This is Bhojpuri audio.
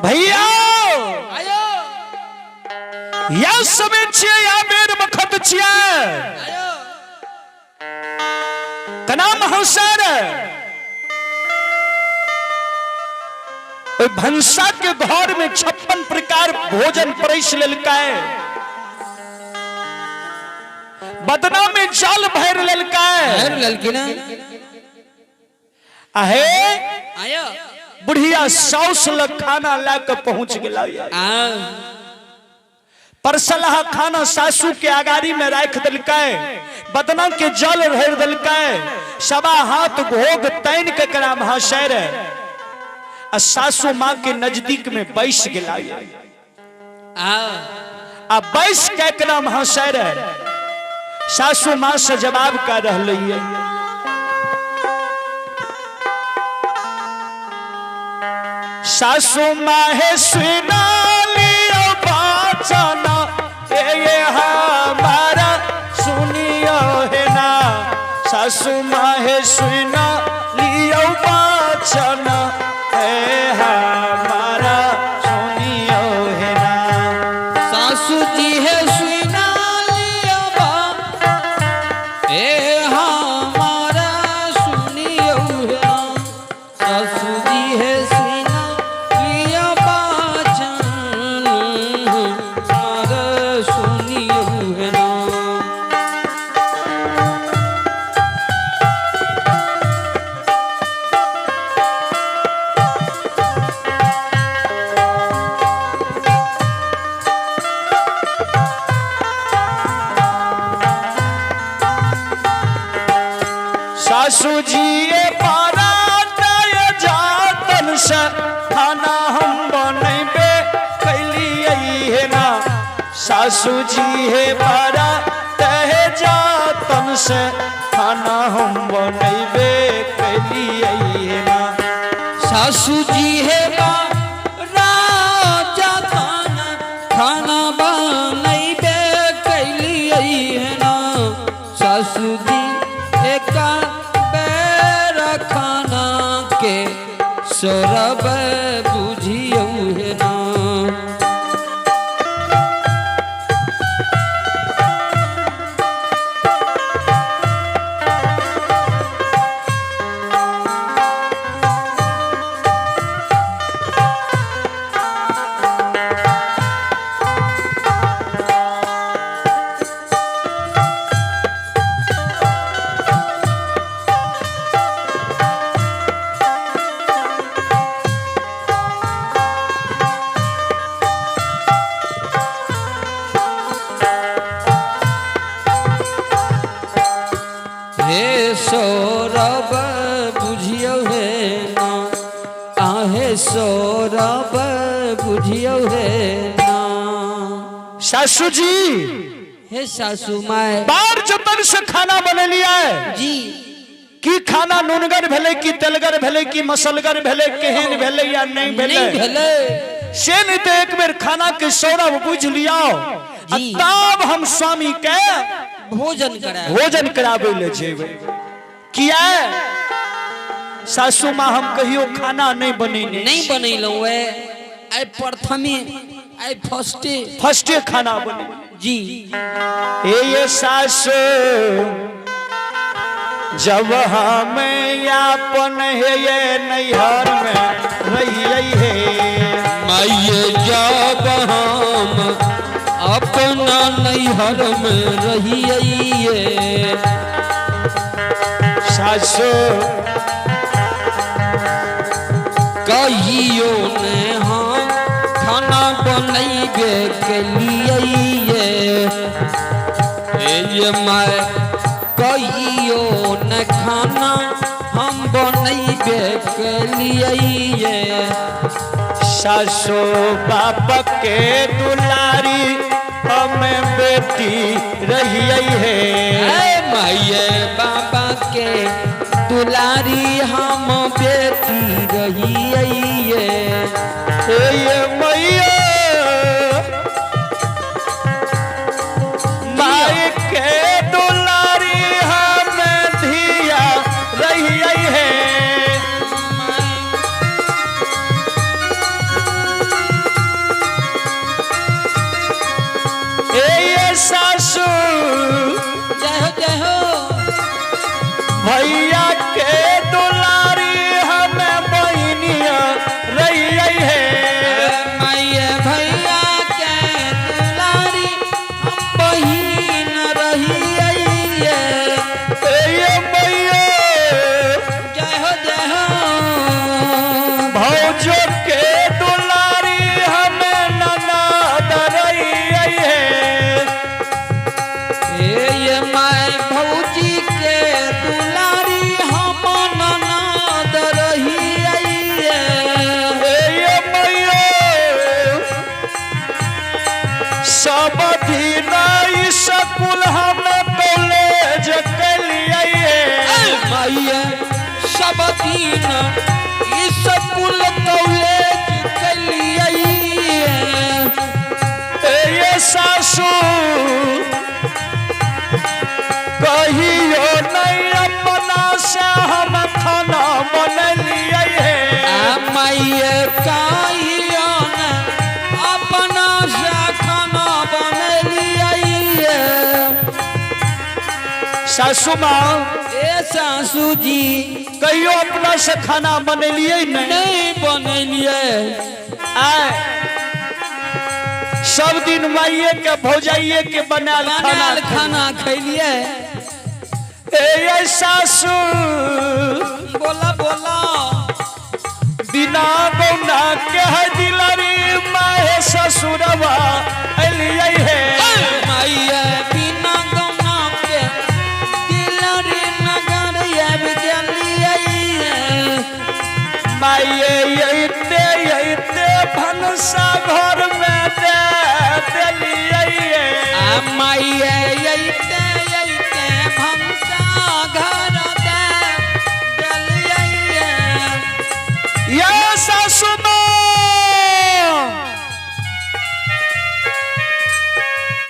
भैया या समय छिए या बेर बखत छिए तना महसर भंसा के घर में 56 प्रकार भोजन परस लेलकै बदना में जाल भर लेलकै आहे आया बुढ़िया साउस लग खाना लाकर पहुंच गया परसलहा खाना सासू के आगारी में रख दिलकै बदना के जल भर दिलकै सबा हाथ घोग तैन के करा महाशर सासू माँ के नजदीक में बैस गया आ बैस के करा महाशर सासू माँ से जवाब कर रही है सासू माँ है सुना लियो बाचना ये हमारा सुनियो है ना सासू माँ है सुना लियो बाचना ये हमारा सुनियो है ना सासू जी है सुना लियो ए हमारा सुनियो है ना सासू जी है सासू जी पारा जातन से खाना हम बनबे कैलिए है ना सासू जी है पारा तह जातन से खाना हम बनबे कैलिए है ना सासू जी है राजा खाना बनबे कैलिए है ना सासू जी एक खाना के सौरभ बुझियो है ना सौरभ बुझियो है ना आहे सौरभ बुझियो है ना सासू जी हे सासू माय बार जतन से खाना बने लिया है जी की खाना नूनगर भेले की तेलगर भेले की मसलगर भेले केहन भेले या नहीं भेले से नहीं तो एक बेर खाना के सौरभ बुझ लिया तब हम स्वामी के भोजन कराबे ले जेबे किया सासू माँ हम कहियो खाना नहीं बनैलौ आई प्रथमे आई फर्स्टे खाना बने जी ये सासू जब हम यापन है ये नैहर में रहिए है माये जब हम अपना नैहर में रहिए सासू कहियो ने हम खाना बनैबे के लिए ये मैं कहियो ने खाना हम बनैबे के लिए सासू बाप के दुलारी हमें बेटी रहिए है माये बाबा के दुलारी हम बेटी रहिए ये मैया माई के दुलारी हमें धिया रहिए है सब दिन स्कूल हम कॉलेज कलिए माइये सब दिन स्कूल कॉलेज कलिए ये सासू कहियो नहीं अपना से हम खाना बनलिए माइये कहियो न अपना से खाना बनलिए सासू माँ ए सासू जी कहियो अपना से खाना बनलिए नहीं बनलिए आए सब दिन माइये के भौजाइये के बनाल खाना खैलिए ए सासू बोला बोला बिना गौना के है दिलरी माहे ससुरवा अलिए है माइये बिना गौना के दिलरी नगर अब गलिए माइये यते भनसा घर में दे देलिए माइये यते भंसा घर दे गलिए ये सासू